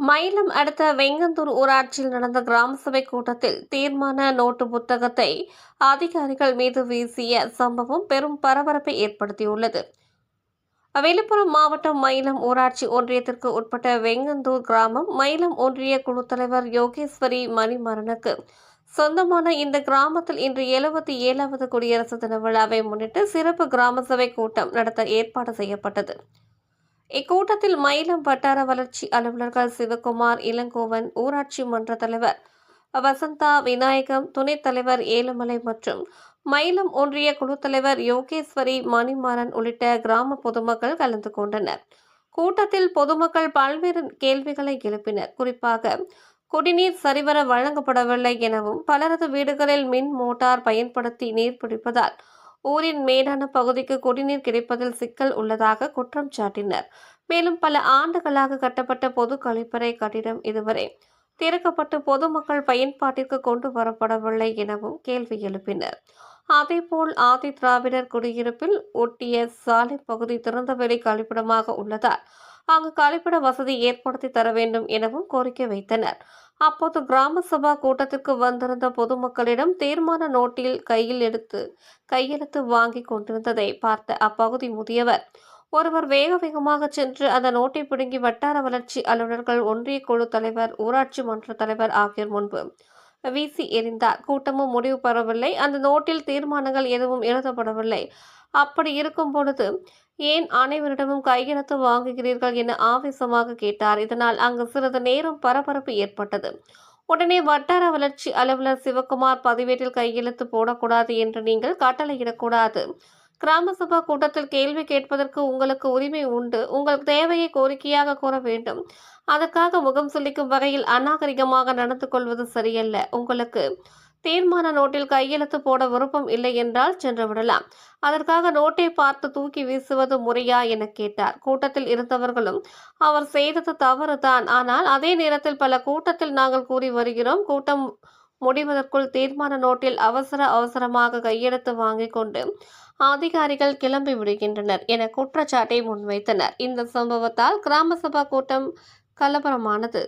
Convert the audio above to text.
மயிலம் அடுத்த வெங்கந்தூர் ஊராட்சியில் நடந்த கிராம சபை கூட்டத்தில் தீர்மான நோட்டு புத்தகத்தை அதிகாரிகள் மீது வீசிய சம்பவம் பெரும் பரபரப்பை ஏற்படுத்தியுள்ளது. விழுப்புரம் மாவட்டம் மயிலம் ஊராட்சி ஒன்றியத்திற்கு உட்பட்ட வெங்கந்தூர் கிராமம் மயிலம் ஒன்றிய குழு தலைவர் யோகேஸ்வரி மணிமரனுக்கு சொந்தமான இந்த கிராமத்தில் இன்று 77வது குடியரசு தின விழாவை முன்னிட்டு சிறப்பு கிராம சபை கூட்டம் நடத்த ஏற்பாடு செய்யப்பட்டது. இக்கூட்டத்தில் மயிலம் வட்டார வளர்ச்சி அலுவலர்கள் சிவகுமார், இளங்கோவன், ஊராட்சி மன்ற தலைவர் வசந்தா, விநாயகம், துணைத் தலைவர் ஏழுமலை மற்றும் மயிலம் ஒன்றிய குழு தலைவர் யோகேஸ்வரி மணிமாறன் உள்ளிட்ட கிராம பொதுமக்கள் கலந்து கொண்டனர். கூட்டத்தில் பொதுமக்கள் பல்வேறு கேள்விகளை எழுப்பினர். குறிப்பாக குடிநீர் சரிவர வழங்கப்படவில்லை எனவும், பலரது வீடுகளில் மின் மோட்டார் பயன்படுத்தி நீர் பிடிப்பதால் ஊரின் மேடான பகுதிக்கு குடிநீர் கிடைப்பதில் சிக்கல் உள்ளதாக குற்றம் சாட்டினர். மேலும் பல ஆண்டுகளாக கட்டப்பட்ட பொது கழிப்பறை கட்டிடம் இதுவரை திறக்கப்பட்டு பொதுமக்கள் பயன்பாட்டிற்கு கொண்டு வரப்படவில்லை எனவும் கேள்வி எழுப்பினர். அதேபோல் ஆதி திராவிடர் குடியிருப்பில் ஒட்டிய சாலை பகுதி திறந்தவெளி கழிப்பிடமாக உள்ளதால் அங்கு கழிப்பிட வசதி ஏற்படுத்தி தர வேண்டும் எனவும் கோரிக்கை வைத்தனர். அப்போது கிராம சபா கூட்டத்திற்கு வந்திருந்த பொதுமக்களிடம் தீர்மான நோட்டில் கையெழுத்து வாங்கி கொண்டிருந்ததை பார்த்த அப்பகுதி முதியவர் ஒருவர் வேக வேகமாக சென்று அந்த நோட்டை பிடுங்கி வட்டார வளர்ச்சி அலுவலர்கள், ஒன்றிய குழு தலைவர், ஊராட்சி மன்ற தலைவர் ஆகியோர் முன்பு வீசி எறிந்தார். கூட்டமும் முடிவு பெறவில்லை. அந்த நோட்டில் தீர்மானங்கள் எதுவும் எழுதப்படவில்லை. அப்படி இருக்கும் பொழுது ஏன் அனைவரிடமும் கையெழுத்து வாங்குகிறீர்கள் என ஆவேசமாக கேட்டார். இதனால் அங்கு சிறிது நேரம் பரபரப்பு ஏற்பட்டது. உடனே வட்டார வளர்ச்சி அலுவலர் சிவகுமார், பதிவேட்டில் கையெழுத்து போடக்கூடாது என்று நீங்கள் கட்டளையிடக்கூடாது. கிராம சபா கூட்டத்தில் கேள்வி கேட்பதற்கு உங்களுக்கு உரிமை உண்டு. உங்கள் தேவையை கோரிக்கையாக கூற வேண்டும். அதற்காக முகம் சுளிக்கும் வகையில் அநாகரிகமாக நடந்து கொள்வது சரியல்ல. உங்களுக்கு தீர்மான நோட்டில் கையெழுத்து போட விருப்பம் இல்லை என்றால் சென்று விடலாம். அதற்காக நோட்டை பார்த்து தூக்கி வீசுவது முறையா என கேட்டார். கூட்டத்தில் இருந்தவர்களும் அவர் செய்தது தவறுதான், ஆனால் அதே நேரத்தில் பல கூட்டத்தில் நாங்கள் கூறி வருகிறோம், கூட்டம் முடிவதற்குள் தீர்மான நோட்டில் அவசரமாக கையெழுத்து வாங்கிக் கொண்டு அதிகாரிகள் கிளம்பி விடுகின்றனர் என குற்றச்சாட்டை முன்வைத்தனர். இந்த சம்பவத்தால் கிராம சபா கூட்டம் கலவரமானது.